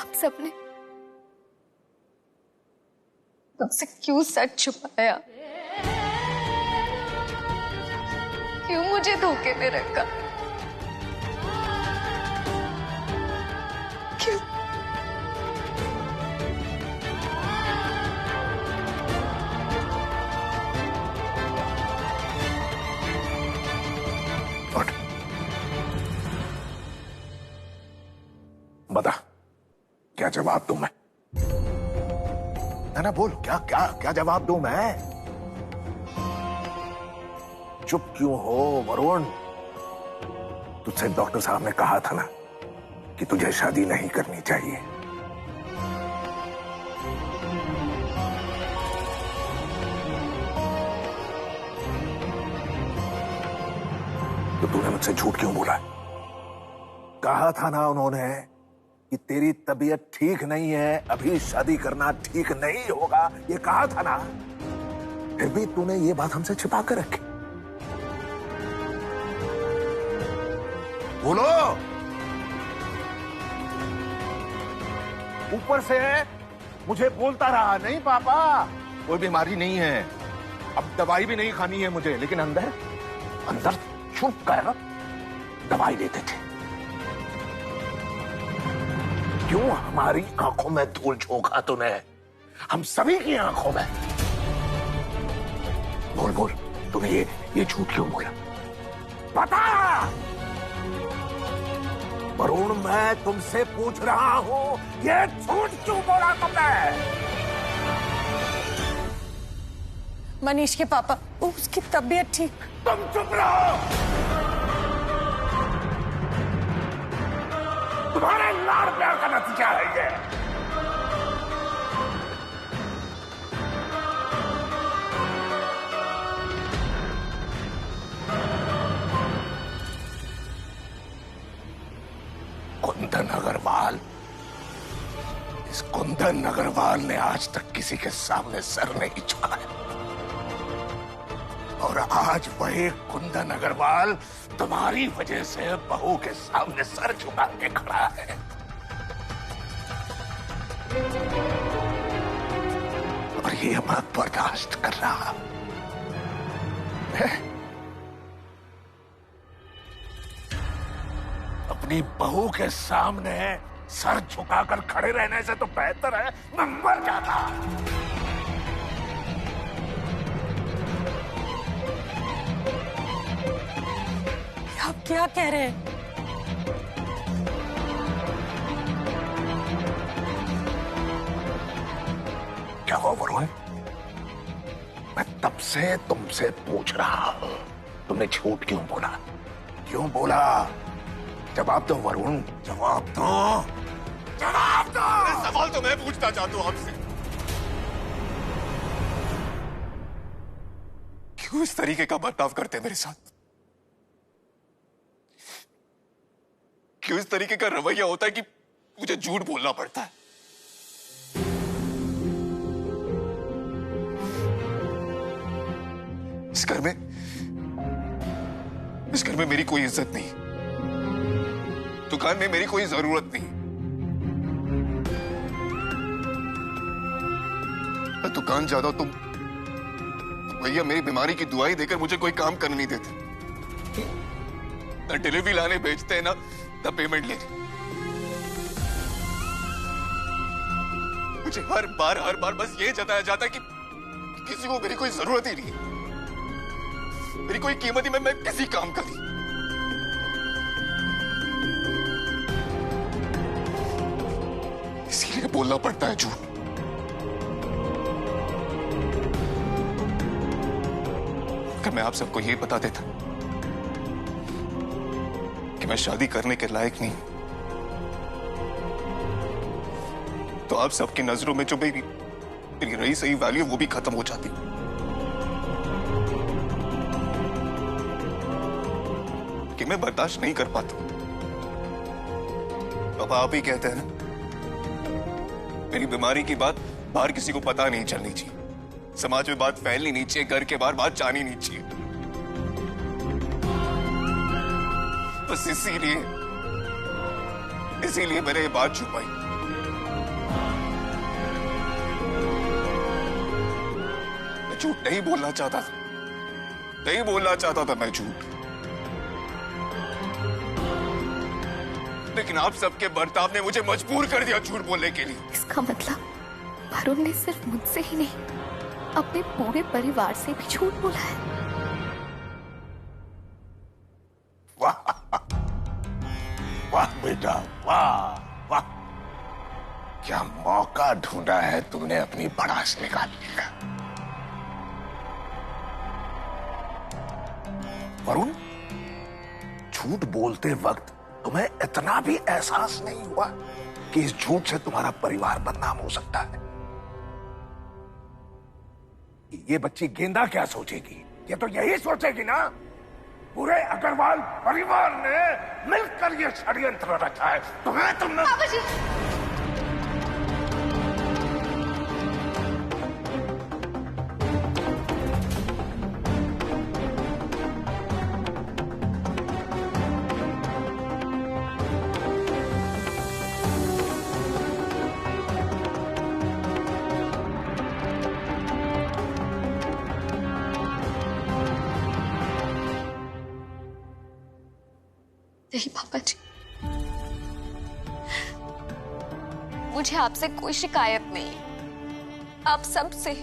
आप सबने मुझसे क्यों सच छुपाया? क्यों मुझे धोखे में रखा? क्यों? बता, क्या जवाब दूं मैं? ना बोल, क्या क्या क्या जवाब दूं मैं? चुप क्यों हो वरुण? तुझसे डॉक्टर साहब ने कहा था ना कि तुझे शादी नहीं करनी चाहिए। तो तूने मुझसे झूठ क्यों बोला? कहा था ना उन्होंने कि तेरी तबीयत ठीक नहीं है, अभी शादी करना ठीक नहीं होगा, ये कहा था ना। फिर भी तूने ये बात हमसे छिपा कर रखी। बोलो। ऊपर से मुझे बोलता रहा, नहीं पापा कोई बीमारी नहीं है, अब दवाई भी नहीं खानी है मुझे, लेकिन अंदर अंदर छुप कर दवाई लेते थे। क्यों हमारी आंखों में धूल झोंका तूने? हम सभी की आंखों में। बोल बोल, तूने ये झूठ क्यों बोला? बता वरुण, मैं तुमसे पूछ रहा हूं, ये झूठ क्यों बोला तुमने? मनीष के पापा, उसकी तबीयत ठीक। तुम चुप रहो। तुम्हारे लाड़ प्यार का नतीजा है ये। कुंदन अग्रवाल, इस कुंदन अग्रवाल ने आज तक किसी के सामने सर नहीं झुकाया, और आज वही कुंदन अग्रवाल तुम्हारी वजह से बहू के सामने सर झुका के खड़ा है। और ये मैं बर्दाश्त कर रहा है। अपनी बहू के सामने सर झुकाकर खड़े रहने से तो बेहतर है मैं मर जाता। आप क्या कह रहे हैं? क्या हुआ वरुण? मैं तब से तुमसे पूछ रहा हूं, तुमने झूठ क्यों बोला? क्यों बोला? जवाब दो वरुण, जवाब दो, जवाब दो। सवाल तो मैं पूछना चाहता हूं आपसे, क्यों इस तरीके का बर्ताव करते हैं मेरे साथ? क्यों इस तरीके का रवैया होता है कि मुझे झूठ बोलना पड़ता है? इस घर में मेरी कोई इज्जत नहीं, दुकान में मेरी कोई जरूरत नहीं। मैं दुकान जाता हूं तो भैया मेरी बीमारी की दुआई देकर मुझे कोई काम करने नहीं देते, ना डिलीवरी लाने भेजते हैं ना पेमेंट ले। मुझे हर बार बस ये जताया जाता है कि किसी को मेरी कोई जरूरत ही नहीं है, मेरी कोई कीमत ही मैं किसी काम का नहीं। इसीलिए बोलना पड़ता है झूठ। अगर मैं आप सबको ये बता देता कि मैं शादी करने के लायक नहीं, तो आप सबकी नजरों में जो मेरी रही सही वैल्यू वो भी खत्म हो जाती। कि मैं बर्दाश्त नहीं कर पाता। पापा आप ही कहते हैं ना, मेरी बीमारी की बात बाहर किसी को पता नहीं चलनी चाहिए, समाज में बात फैलनी नहीं चाहिए, घर के बाहर बात जानी नहीं चाहिए। बस इसीलिए मैंने ये बात छुपाई। झूठ नहीं बोलना चाहता था, नहीं बोलना चाहता था मैं झूठ, लेकिन आप सबके बर्ताव ने मुझे मजबूर कर दिया झूठ बोलने के लिए। इसका मतलब वरुण ने सिर्फ मुझसे ही नहीं, अपने पूरे परिवार से भी झूठ बोला है। वाह वाह बेटा, वाह वाह, क्या मौका ढूंढा है तुमने अपनी भड़ास निकालने का। वरुण, झूठ बोलते वक्त तुम्हें इतना भी एहसास नहीं हुआ कि इस झूठ से तुम्हारा परिवार बदनाम हो सकता है? ये बच्ची गेंदा क्या सोचेगी? ये तो यही सोचेगी ना, पूरे अग्रवाल परिवार ने मिलकर ये षड्यंत्र रचा है। तुम्हें तुमने नहीं पापा जी, मुझे आपसे कोई शिकायत नहीं है, आप सबसे।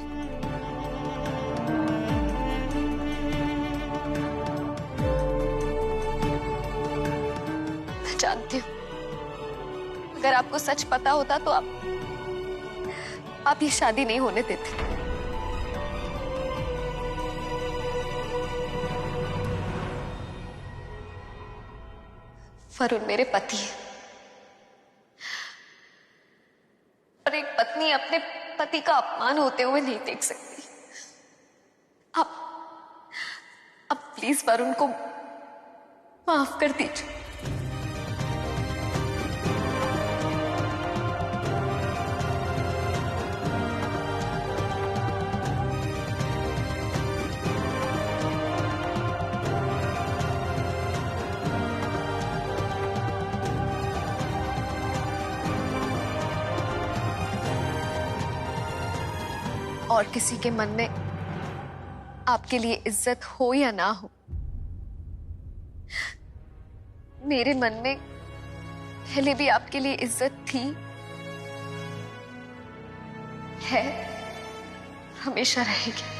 मैं जानती हूँ, अगर आपको सच पता होता तो आप ये शादी नहीं होने देते। वरुण मेरे पति है, और एक पत्नी अपने पति का अपमान होते हुए नहीं देख सकती। आप प्लीज वरुण को माफ कर दीजिए। और किसी के मन में आपके लिए इज्जत हो या ना हो, मेरे मन में पहले भी आपके लिए इज्जत थी, है, हमेशा रहेगी।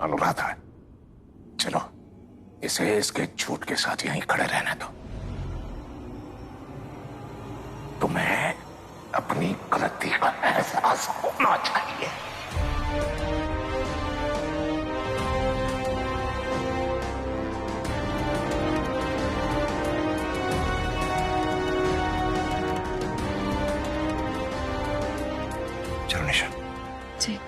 अनुराधा, चलो इसे इसके झूठ के साथ यहीं खड़े रहने दो। तुम्हें अपनी गलती का एहसास होना चाहिए। चलो निशा। जी।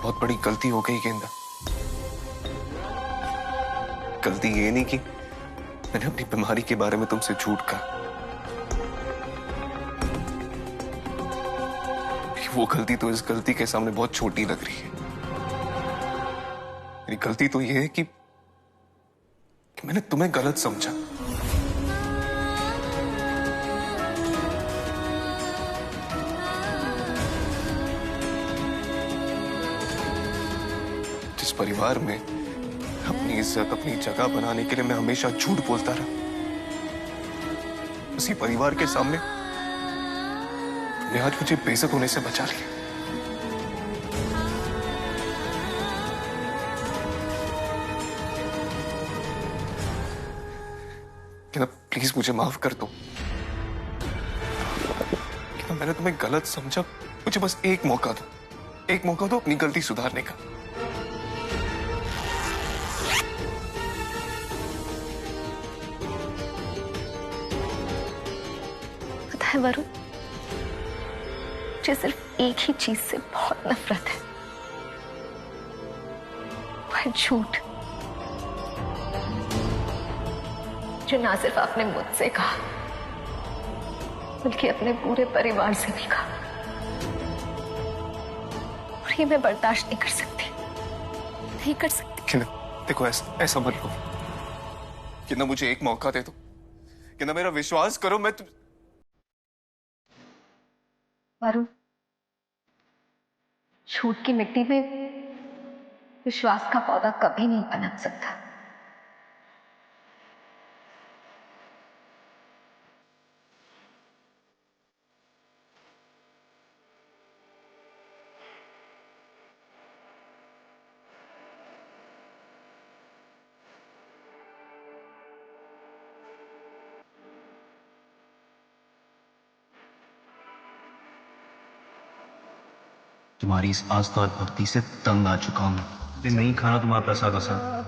बहुत बड़ी गलती हो गई गेंदा। गलती ये नहीं की मैंने अपनी बीमारी के बारे में तुमसे झूठ कहा। वो गलती तो इस गलती के सामने बहुत छोटी लग रही है। मेरी गलती तो ये है कि मैंने तुम्हें गलत समझा। जिस परिवार में अपनी इज्जत, अपनी जगह बनाने के लिए मैं हमेशा झूठ बोलता रहा, उसी परिवार के सामने तुमने आज मुझे बेइज्जत होने से बचा लिया। क्या प्लीज मुझे माफ कर दो। क्या मैंने तुम्हें गलत समझा? मुझे बस एक मौका दो, एक मौका दो अपनी गलती सुधारने का। पता है वरुण, मुझे सिर्फ एक ही चीज से बहुत नफरत है, वो है झूठ। जो ना सिर्फ आपने मुझसे कहा बल्कि अपने पूरे परिवार से भी कहा, और ये मैं बर्दाश्त नहीं कर सकती, नहीं कर सकती। कि ना, देखो ऐसा मत लो। कि ना मुझे एक मौका दे दो, कि ना मेरा विश्वास करो। मैं वरुण, झूठ की मिट्टी में विश्वास का पौधा कभी नहीं पनप सकता। तुम्हारी इस आस्था और भक्ति से तंग आ चुका हूं। नहीं खाना तुम्हारा प्रसाद वसाद।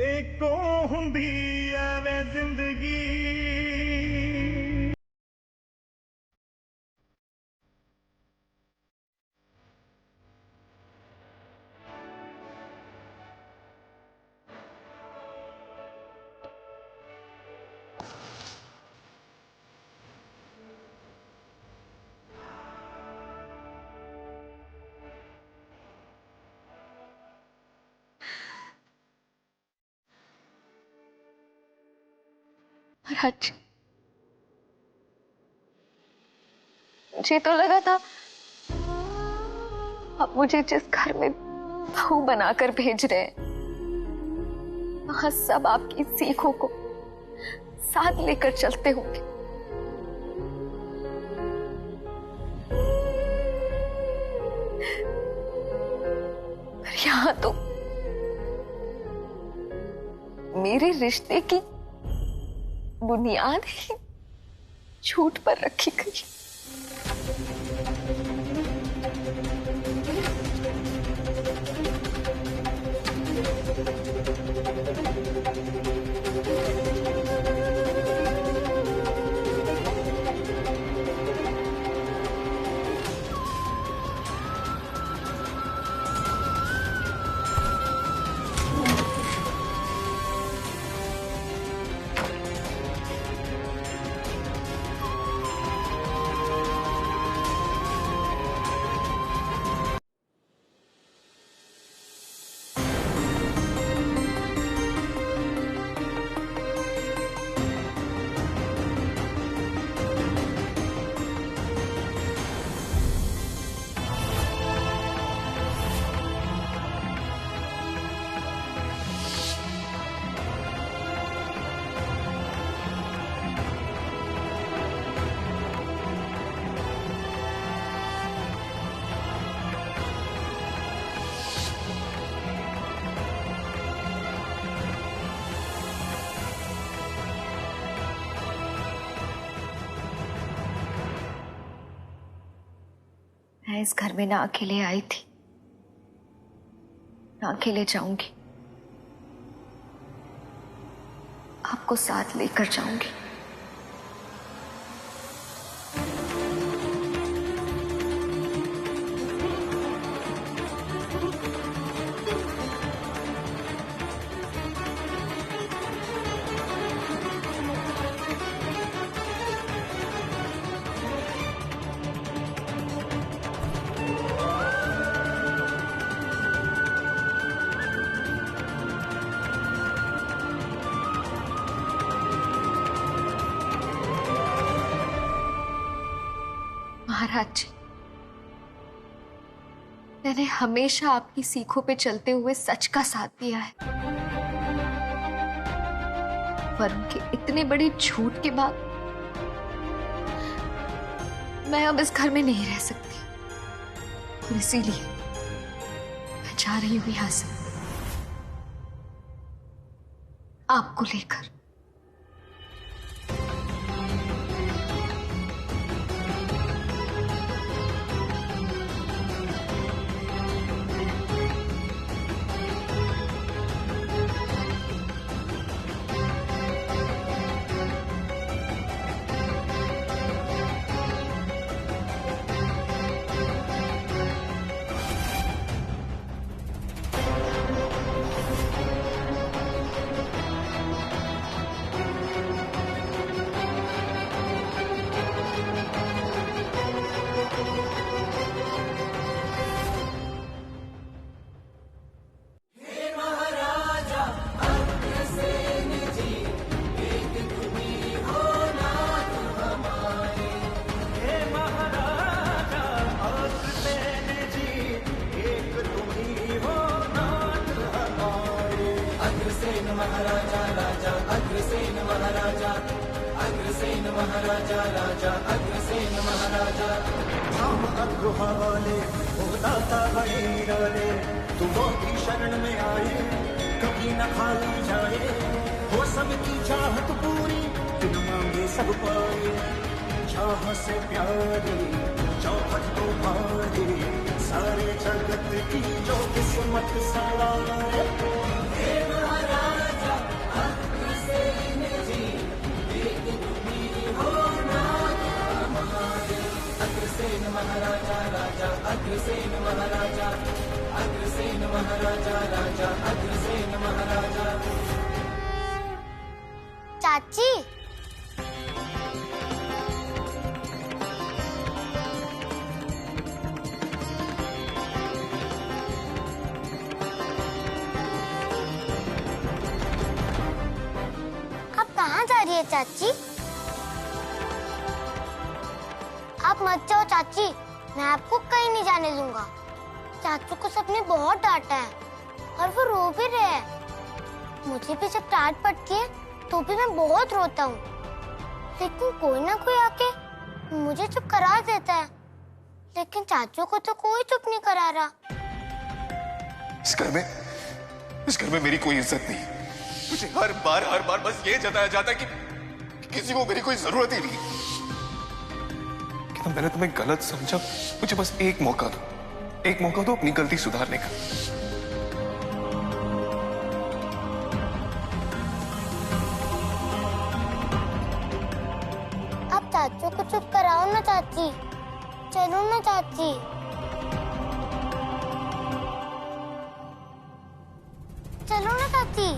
एको हुंदी ऐवें जिंदगी। महाराज, मुझे तो लगा था आप मुझे जिस घर में बहू बनाकर भेज रहे हैं, वहां सब आपकी सीखों को साथ लेकर चलते होंगे। पर यहां तो मेरे रिश्ते की बुनियाद ही झूठ पर रखी गई। मैं इस घर में ना अकेले आई थी, ना अकेले जाऊंगी। आपको साथ लेकर जाऊंगी। महाराज जी, मैंने हमेशा आपकी सीखों पे चलते हुए सच का साथ दिया है, पर उनके इतने बड़े झूठ के बाद मैं अब इस घर में नहीं रह सकती, और इसीलिए मैं जा रही हूं यहां से आपको लेकर। महाराजा राजा अग्रसेन महाराजा अग्रसेन महाराजा राजा अग्रसेन महाराजा हम अग्रहाले हो दाता बड़े तुमों की शरण में आए कभी न खाली जाए हो सबकी चाहत पूरी तुम मांगे सब पाए चाह से प्यारी चौखट को भारी सारे जगत की जो किस्मत सवारे महाराजा राजा अग्रसेन महाराजा अग्रसेन महाराजा राजा अग्रसेन महाराजा। चाची आप कहाँ जा रही है चाची? आप मत जाओ चाची, मैं आपको कहीं नहीं जाने दूंगा। चाचू को सबने बहुत डांटा है और वो रो भी रहे हैं। मुझे भी जब डांट पड़ती है तो भी मैं बहुत रोता हूँ, लेकिन कोई ना कोई आके मुझे चुप करा देता है। लेकिन चाचू को तो कोई चुप नहीं करा रहा। इस घर में मेरी कोई इज्जत नहीं। मुझे हर बार बस ये जताया जाता है कि किसी को मेरी कोई जरूरत ही नहीं। मैंने तुम्हें गलत समझा, मुझे बस एक मौका दो अपनी गलती सुधारने का। आप चाचू को चुप कराओ ना चाची, चलो ना चाची। चलो ना चाची।